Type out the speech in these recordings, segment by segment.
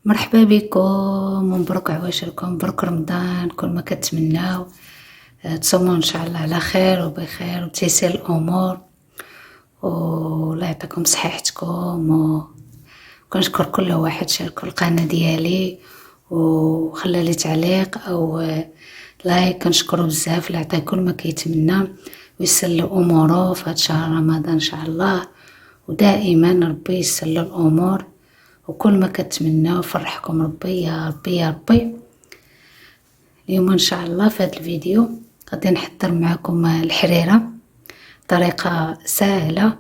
مرحبا بكم ومبروك عواشركم، مبروك رمضان. كل ما كتمناو تصوموا ان شاء الله على خير وبخير وتيسير الامور، والله يعطيكم صحيحتكم. وكنشكر كل واحد شارك القناه ديالي وخلى لي تعليق او لايك، كنشكرو بزاف. الله يعطيه كل ما كيتمنى ويسر له اموره في هذا شهر رمضان ان شاء الله، ودائما ربي يسر له الامور وكل ما كتمنى وفرحكم ربي يا ربي يا ربي. اليوم ان شاء الله في هذا الفيديو غادي نحضر معكم الحريره، طريقه سهله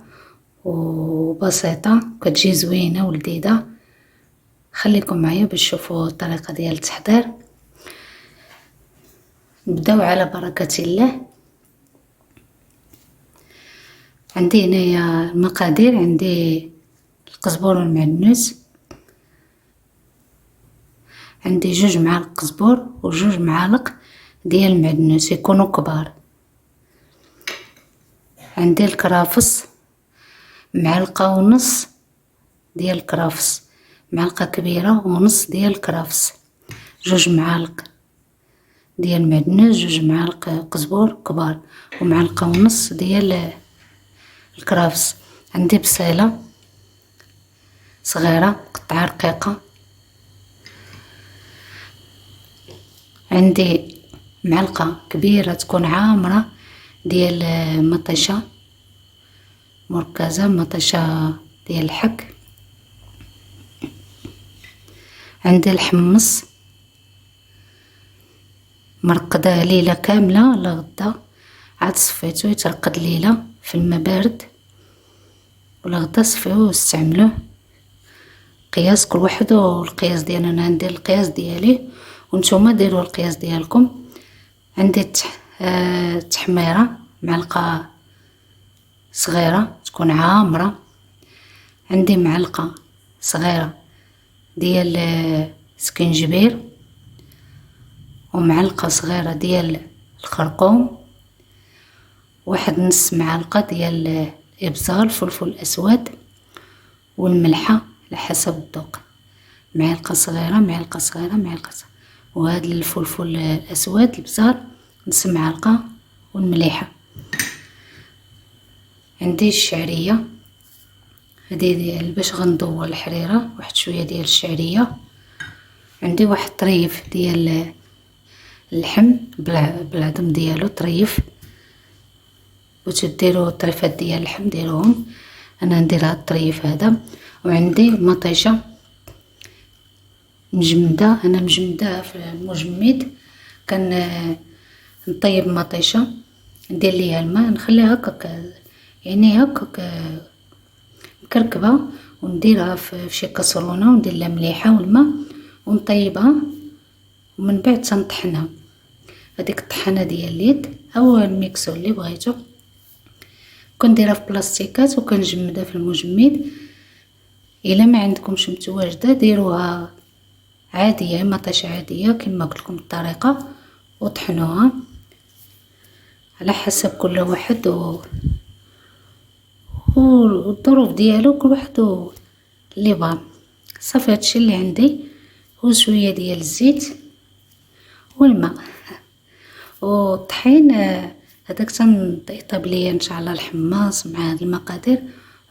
وبسيطه كتجي زوينه ولذيذه. خليكم معايا باش تشوفوا الطريقه ديال التحضير. نبداو على بركه الله. عندي هنايا المقادير، عندي القزبور والمعدنوس، عندي 2 معالق قزبور و2 معالق ديال المعدنوس يكونوا كبار. عندي الكرافس، 1.5 معلقة ديال الكرافس، معلقة كبيرة ونص ديال الكرافس، 2 معالق ديال المعدنوس، 2 معالق قزبور كبار، ومعلقة ونص ديال الكرافس. عندي بصيلة صغيرة مقطعة رقيقة، عندي معلقة كبيرة تكون عامرة ديال مطيشة مركزة، مطيشة ديال الحك. عندي الحمص مرقدة ليلة كاملة لغدا، عاد صفيتو يترقد ليلة في الماء بارد، ولغدا صفيوه واستعملوه. قياس كل واحد والقياس ديالنا، انا ندير القياس ديالي وانتوما ديروا القياس ديالكم. عندي تحميرة معلقة صغيرة تكون عامرة، عندي معلقة صغيرة ديال سكنجبير، ومعلقة صغيرة ديال الخرقوم، 1 معلقة ديال الابزار الفلفل الاسود، والملحة على حسب الذوق، معلقة صغيرة معلقة صغيرة معلقة صغيرة. وهذا الفلفل الاسود الابزار 1 معلقة، والمليحة. عندي الشعرية هذه ديال باش غنضوى الحريرة، واحد شوية ديال الشعرية. عندي واحد طريف ديال اللحم بالعظم ديالو طريف، وتديروا الطريفات ديال اللحم ديروهم، انا ندير هاد الطريف هذا. وعندي مطيشه مجمده، انا مجمده في المجمد، نطيب مطيشه ندير ليها الماء نخليها هكاك، يعني هكاك مكركبه، ونديرها في شي كاسرونه وندير لها مليحه والماء ونطيبها، ومن بعد تنطحنها. هذيك الطحانه ديال اليد او الميكسو اللي بغيتو، كنديرها في بلاستيكات وكنجمدها في المجمد. الا ما عندكمش متواجده ديروها عاديه، مطيشه عاديه كما قلت لكم الطريقه، وطحنوها على حسب كل واحد والظروف ديالو، كل واحد اللي بغا. صافي هادشي اللي عندي، وشويه ديال الزيت والماء والطحين. هذاك تنطيب ليا ان شاء الله الحماص مع هاد المقادير،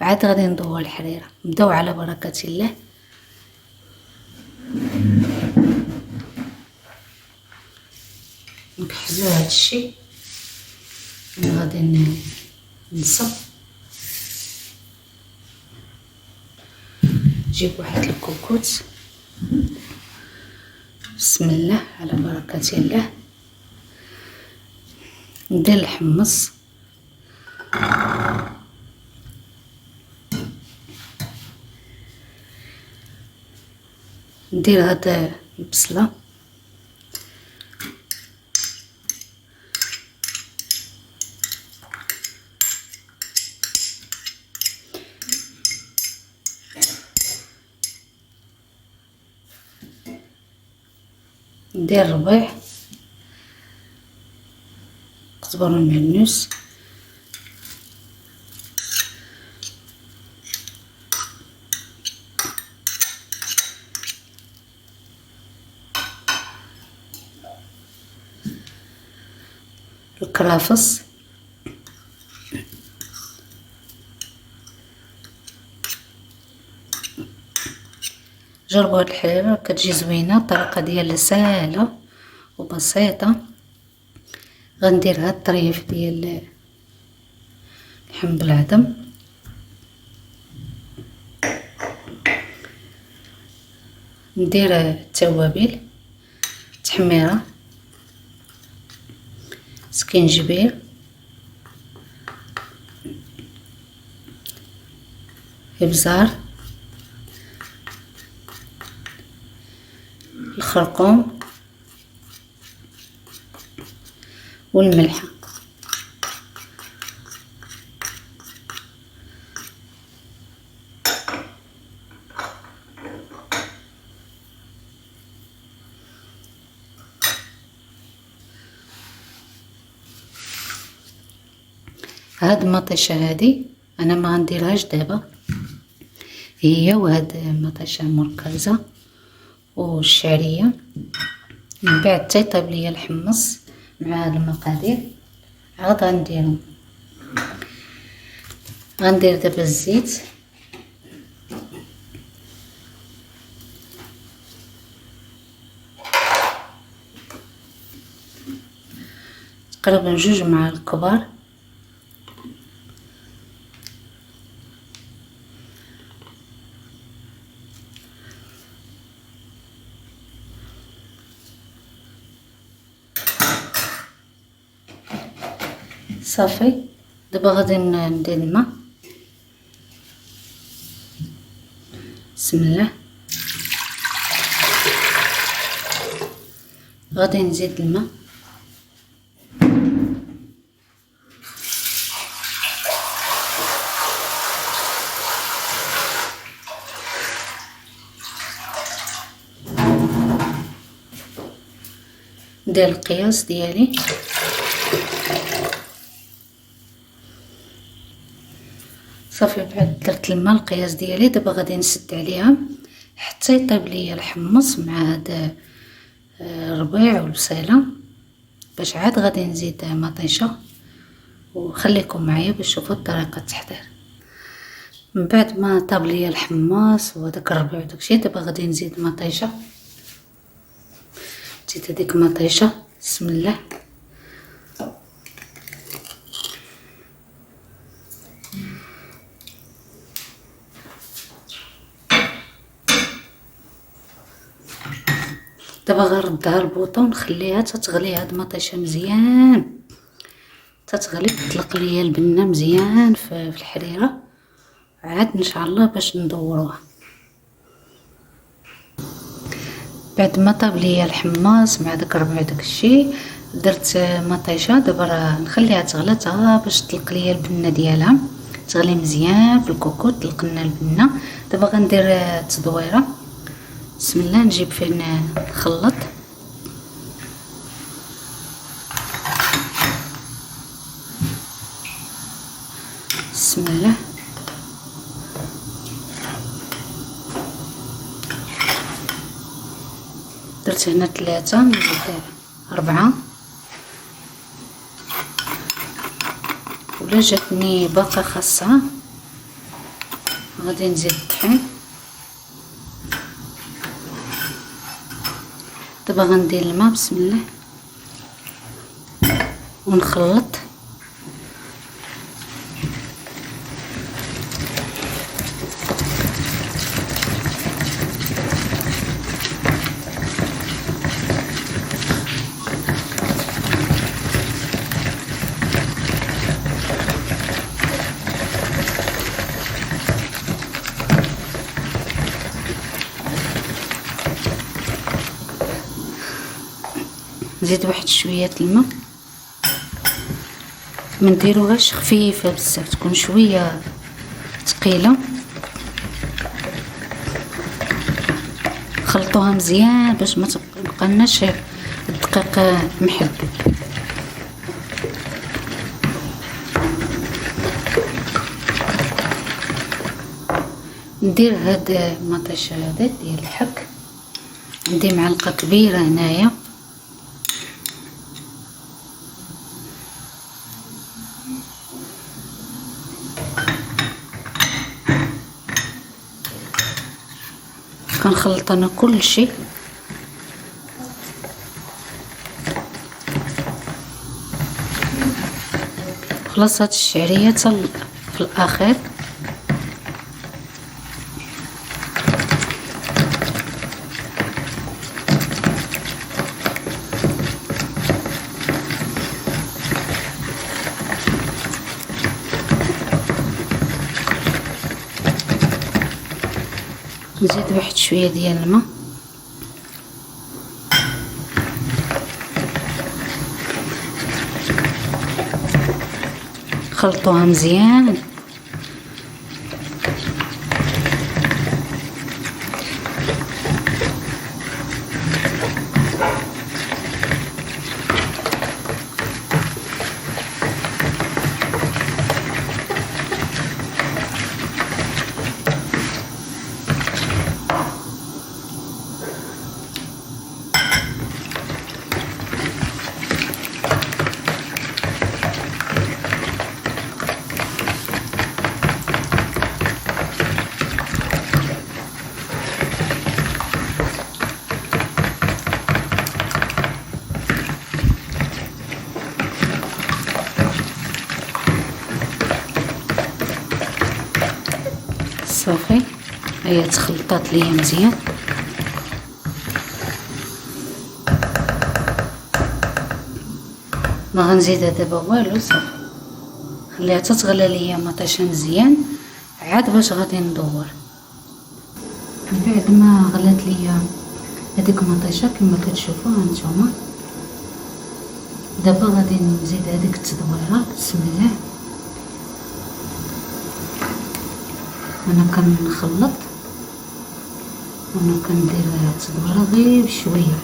وعاد غادي نضوى الحريره. نبداو على بركه الله. نكحلو هاد الشيء، انا غادي نصب. نجيب واحد الكوكوت، بسم الله على بركه الله. ندير الحمص، ندير هاد البصله، ندير الربيع، قزبر المعدنوس، الكرافس، جربوا هاد الحليبة كتجي زوينة. الطريقة ديالها ساهلة وبسيطة. غندير هاد الطريف ديال اللحم بالعظم، ندير التوابل: تحميرة، سكينجبير، ابزار، الخرقوم والملح. هاد المطيشة هادي انا ما غنديرهاش دابا، هي وهاد المطيشة المركزة والشعرية. من بعد تيطيب ليا الحمص مع هاد المقادير عاد غنديرهم. غندير دابا الزيت، تقريبا 2 معالق كبار. صافي. دابا غادي ندير الماء. بسم الله. غادي نزيد الماء، ندير القياس ديالي. صافي. بعد درت الماء القياس ديالي. دابا غادي نسد عليها حتى يطيب ليا الحمص مع هاد الربيع والبصيله، باش عاد غادي نزيد مطيشه. وخليكم معايا باش تشوفوا طريقه التحضير. من بعد ما طاب ليا الحماص وداك الربيع وداكشي، دابا غادي نزيد مطيشه. زيد هذيك مطيشه. بسم الله. دابا غنردها البوطه ونخليها تتغلي. هاد المطيشه مزيان تتغلي، تطلق ليا البنه مزيان في الحريره. عاد ان شاء الله باش ندوروها. بعد ما طاب ليا الحماص مع داك الربيع داك الشيء، درت مطيشه. دابا راه نخليها تغلى باش تطلق ليا البنه ديالها، تغلي مزيان في الكوكوط. طلقنا البنه. دابا غندير التدويره. بسم الله. نجيب فين نخلط. بسم الله. درت هنا 3، نزيد 4، ولا جاتني باقا خاصها غادي نزيد الطحين. دابا غندير الماء. بسم الله. ونخلط. نزيد واحد شويه الماء. ما نديروهاش خفيفه بزاف، تكون شويه ثقيله. خلطوها مزيان باش ما تبقالناش الدقيق محبب. ندير هاد المطيشه هذا ديال الحك. عندي معلقه كبيره هنايا. كنخلط انا كل شيء. خلاص هاد الشعريه في الاخير. نزيد واحد شويه ديال الماء. خلطوها مزيان. صافي هي تخلطات ليا مزيان. ما غنزيدها دابا والو، صافي خليها تتغلى ليا مطيشه مزيان عاد باش غادي ندور. من بعد ما غلات ليا هذيك مطيشه كما كتشوفوا هانتوما، دابا غادي نزيد هذيك التدويره. بسم الله. انا كنخلط وانا كندير التدويره غير بشويه.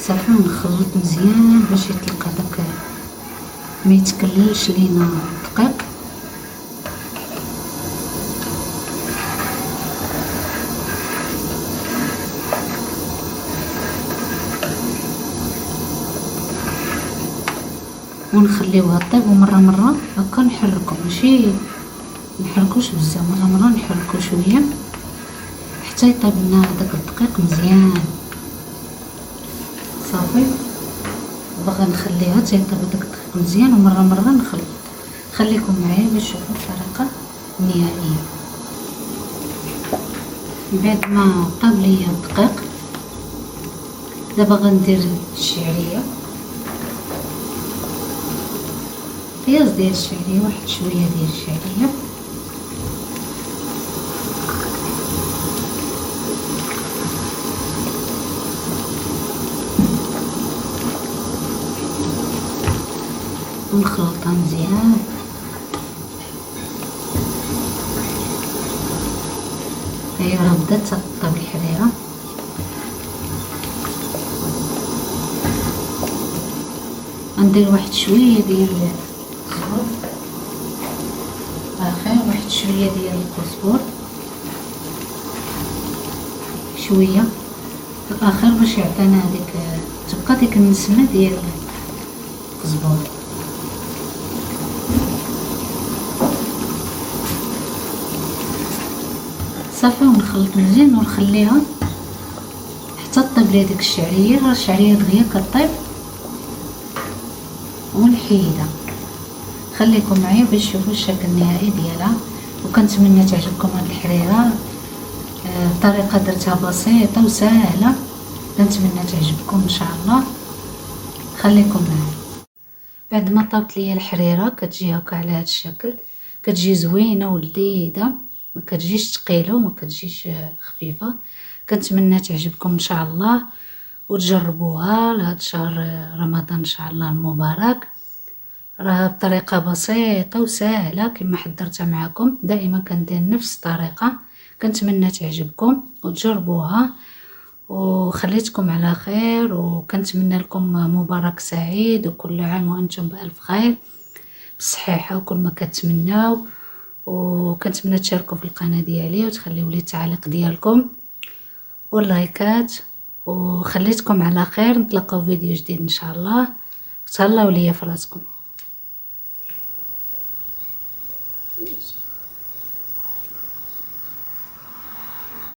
صافي نخلط مزيان باش يطلق هذاك، ما يتكللش لينا الدقيق. ونخليوها طيب، ومره مره هكا نحركو، ماشي نحركوش بزاف، مره نحركو شويه حتى يطيب لنا هذاك الدقيق مزيان. صافي باغا نخليها تيطيب هذاك الدقيق مزيان، ومره نخلط. خليكم معايا باش تشوفوا الطريقه النهائيه. من بعد ما طاب ليا الدقيق دابا غندير الشعريه، بياز ديال الشعريه، واحد شويه ديال الشعريه، ونخلطها مزيان. هي راه بدات تطيب الحريره. غندير واحد شويه ديال الزهر اخر، واحد شويه ديال الكزبر، شويه في الاخر باش يعطينا هذيك، تبقى ديك النسمه ديال الكزبر. صافي ونخلط مزيان ونخليها حتى طيب لي ديك الشعريه. راه الشعريه دغيا كطيب ونحيدها. خليكم معايا باش تشوفوا الشكل النهائي ديالها، وكنتمنى تعجبكم هاد الحريره. الطريقه درتها بسيطه وسهله، كنتمنى تعجبكم ان شاء الله. خليكم معايا. بعد ما طابت ليا الحريره كتجي هكا على هذا الشكل، كتجي زوينه ولذيذه، ما كتجيش ثقيله وما كتجيش خفيفه. كنتمنى تعجبكم ان شاء الله وتجربوها لهذا شهر رمضان ان شاء الله المبارك. راه بطريقة بسيطة وسهلة كما حضرتها معكم. دائما كندير نفس الطريقة. كنتمنى تعجبكم وتجربوها، وخليتكم على خير، وكنتمنى لكم مبارك سعيد وكل عام وانتم بألف خير بالصحيحة وكل ما كتمناو. وكنتمنى تشاركوا في القناة ديالي وتخليوا لي التعليق ديالكم واللايكات، وخليتكم على خير. نتلاقاو في فيديو جديد ان شاء الله. تهلاو ليا فراسكم.